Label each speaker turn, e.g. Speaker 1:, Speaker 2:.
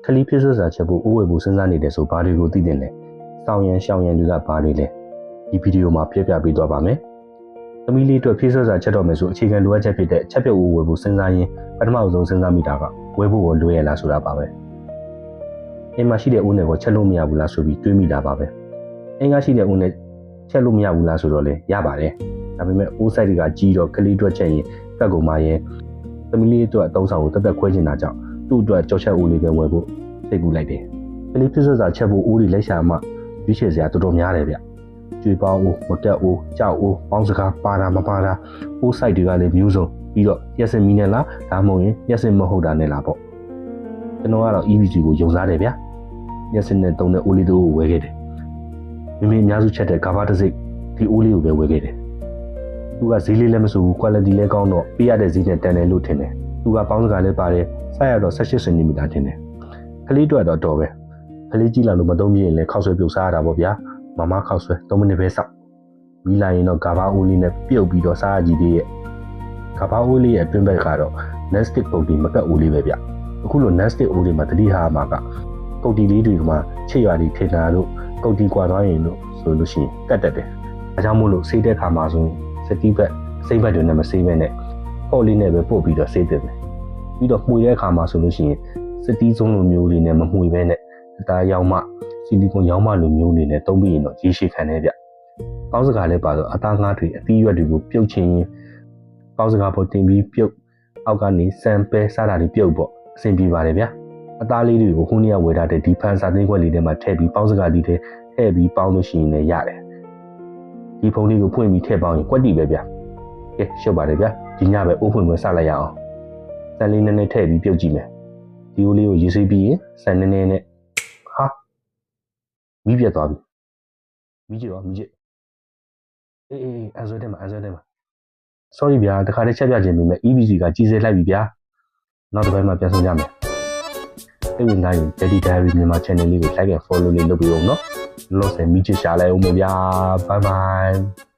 Speaker 1: ခလီဖြစ်ဆွစာချက်ဖို့ဥဝေဖို့စဉ်းစားနေတယ်ဆိုဘာတွေကိုသိတင်လဲ။စောင်းရန်ရှောင်းရန်တွေကဘာတွေလဲ။ဒီဗီဒီယိုမှာပြပြပေးသွားပါမယ်။သမီးလေးအတွက်ဖြစ်ဆွစာချက်တော့မယ်ဆိုအခြေခံလိုအပ်ချက်ဖြစ်တဲ့ချက်ပြုတ်ဥဝေဖို့စဉ်းစားရင်ပထမဆုံးစဉ်းစားမိတာကဝေဖို့ကိုလွယ်ရလားဆိုတာပါပဲ။အိမ်မှာရှိတဲ့ဥနဲ့ကိုချက်လို့မရဘူးလားဆိုပြီးတွေးမိတာပါပဲ။အိမ်ကရှိတဲ့ဥနဲ့ချက်လို့မရဘူးလားဆိုတော့လေရပါတယ်။ဒါပေမဲ့အိုးဆိုင်တွေကကြီးတော့ကလေးအတွက်ချက်ရင်ဖက်ကုန်မှရဲ့သမီးလေးအတွက်အသုံးဆောင်ကိုတက်တက်ခွဲချင်တာကြောင့်သူ့အတွက်ကြောက်ချက်ဦးလေးပဲဝယ်ဖို့စိတ်ကူးလိုက်တယ်။ကလေးဖြစ်ဆွစာချက်ဖို့ဦးတွေလက်ရှာမှရွေးချယ်စရာတော်တော်များတယ်ဗျ။ကျွေပေါင်းဦးမကက်ဦးကြောက်ဦးပေါင်းစကားပါတာမပါတာအိုးဆိုင်တွေကလည်းမျိုးစုံပြီးတော့ရက်စင်မီနဲ့လားဒါမှမဟုတ်ရင်ရက်စင်မဟုတ်တာနဲ့လားပေါ့။ကျွန်တော်ကတော့ EVG ကိုယုံစားတယ်ဗျ။ရက်စင်နဲ့တုံးတဲ့ဦးလေးတို့ကိုဝယ်ခဲ့တယ်။မိမိအများစုချက်တဲ့ဂါဘာတစ်စိတ်ဒီဦးလေးကိုပဲဝယ်ခဲ့တယ်။သူကဈေးလေးလည်းမဆိုဘူး quality လည်းကောင်းတော့ပေးရတဲ့ဈေးနဲ့တန်တယ်လို့ထင်တယ်။သူကပေါင်းစကားလည်းပါတယ်ဆိုက်ရတော့18 cm ထင်တယ်။ကလေးတွေ့တော့တော်ပဲ။ကလေးကြည့်လာလို့မသုံးပြရင်လည်းခောက်ဆွဲပြုတ်စားရတာပေါ့ဗျာ။မမခောက်ဆွဲ3မိနစ်ပဲစောက်။မိလိုက်ရင်တော့ဂါဘာအိုးလေးနဲ့ပြုတ်ပြီးတော့စားရကြည့်သေးရဲ့။ဂါဘာအိုးလေးရဲ့အတွင်းဘက်ကတော့ nestic ပုတ်တီမကတ်အိုးလေးပဲဗျ။အခုလို nestic အိုးလေးမှာတတိဟာမှာကကုတ်တီလေးတွေကမှချစ်ရွာတွေထင်တာတို့ကုတ်တီကွာသွားရင်လို့ဆိုလို့ရှိရင်ကတ်တက်တယ်။အဲကြောင့်မို့လို့ဆေးတဲ့ခါမှာဆိုစတိဘက်စိမ့်ဘက်တွေနဲ့မဆေးဘဲနဲ့ပေါ့လေးနဲ့ပဲပို့ပြီးတော့ဆေးတယ်ပြီးတော့မှုတဲ့အခါမှာဆိုလို့ရှိရင်စတီးစုံလိုမျိုးလေးနဲ့မမှုဘဲနဲ့အသားရောင်းမှဆီလီကွန်ရောင်းမှလိုမျိုးလေးနဲ့တုံးပြီးရင်တော့ရေရှည်ခံနေဗျ။ပေါင်းစကားလည်းပါတော့အသားငါးတွေအသီးရွက်တွေကိုပြုတ်ချင်းရင်ပေါင်းစကားပေါ်တင်ပြီးပြုတ်အောက်ကနေစံပဲစားတာတွေပြုတ်ပေါ့အဆင်ပြေပါတယ်ဗျ။အသားလေးတွေကိုခုနေ့ကဝယ်ထားတဲ့ဒီဖန်စာသိန်းခွက်လေးထဲမှာထည့်ပြီးပေါင်းစကားလေးထဲထည့်ပြီးပေါင်းလို့ရှိရင်လည်းရတယ်။ဒီဖုန်းလေးကိုဖွင့်ပြီးထည့်ပေါင်းရင်ကွက်တီပဲဗျ။ကဲရှုပ်ပါတယ်ဗျ။ဒီညပဲအိုးဖွင့်ပွဲစလိုက်ရအောင်။စံလေးနည်းနည်းထည့်ပြီးပြုတ်ကြည့်မယ်။ဒီအိုးလေးကိုရေးဆွေးပြီးရင်စံနည်းနည်းနဲ့ဟာမီးပြတ်သွားပြီ။မီးကြည့်တော့မီးကြည့်။အေးအဆွဲတယ်မှာ sorry ဗျာတခါတည်းချက်ပြခြင်းပေမဲ့ EVC ကကြီးစဲလိုက်ပြီဗျာ။နောက်တစ်ပိုင်းမှာပြန်ဆောင်ကြမယ်။အဲ့ဒီနိုင်ရင် Daddy Diary မြန်မာ channel လေးကို like and follow လေးလုပ်ပြီးအောင်နော်။လောလောဆယ်မီးကြည့်ရှာလိုက်အောင်ဗျာ။ Bye bye